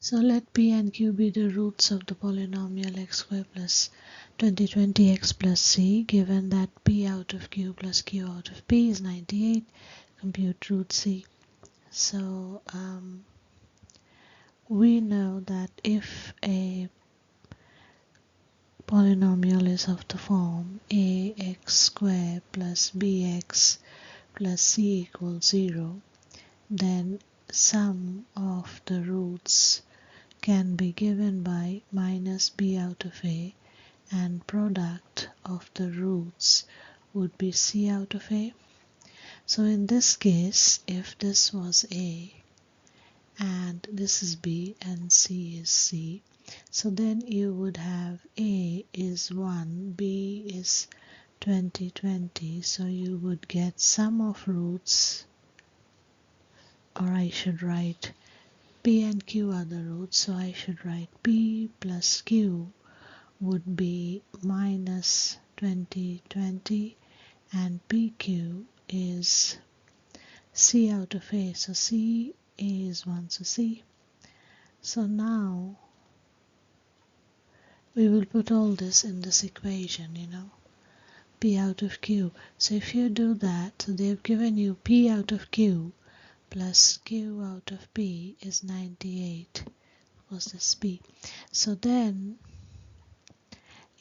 So let p and q be the roots of the polynomial x squared plus 2020x plus c, given that p out of q plus q out of p is 98. Compute root c. So we know that if a polynomial is of the form ax squared plus bx plus c equals 0, then sum of the roots can be given by minus b out of a, and product of the roots would be c out of a. So in this case, if this was a and this is b and c is c, so then you would have a is 1, b is 2020, so you would get sum of roots, or I should write p and q are the roots, so I should write p plus q would be minus 2020, and pq is c out of a, so c is 1, so c. So now we will put all this in this equation, p out of q. So if you do that, so they've given you p out of q plus q out of p is 98. Was this p? So then,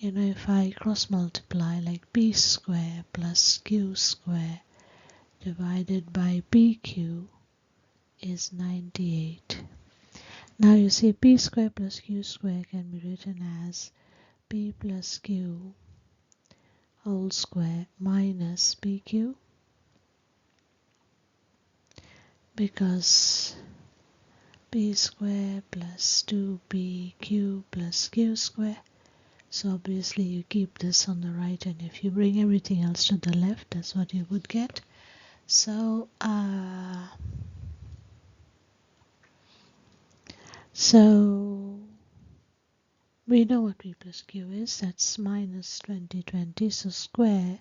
if I cross multiply, like p square plus q square divided by pq is 98. Now you see p square plus q square can be written as p plus q whole square minus pq, because p square plus 2pq plus q square. So obviously you keep this on the right, and if you bring everything else to the left, that's what you would get. So we know what p plus q is. That's minus 2020, so square,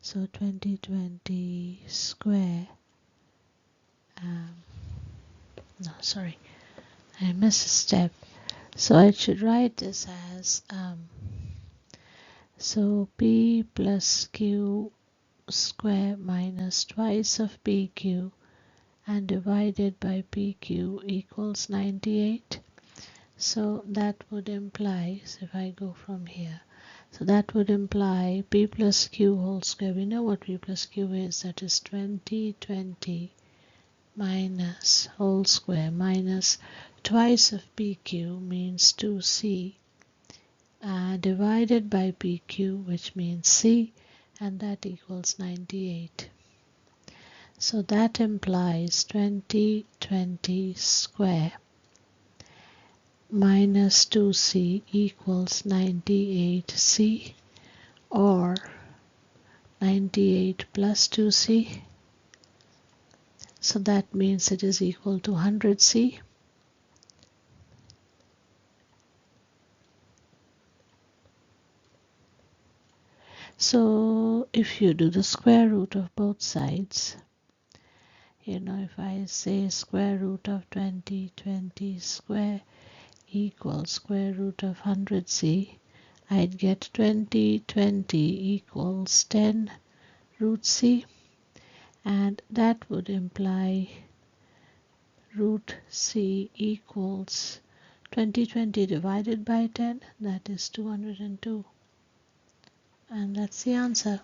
so 2020 square, no, sorry, I missed a step. So I should write this as so p plus q square minus twice of pq and divided by pq equals 98. So that would imply, so if I go from here, so that would imply p plus q whole square. We know what p plus q is, that is 2020 minus whole square minus twice of pq means 2c divided by pq, which means c, and that equals 98. So that implies 2020 square minus 2c equals 98c, or 98 plus 2c. So that means it is equal to 100c. So if you do the square root of both sides, if I say square root of 2020 square equals square root of 100c, I'd get 2020 equals 10 root c, and that would imply root c equals 2020 divided by 10, that is 202, and that's the answer.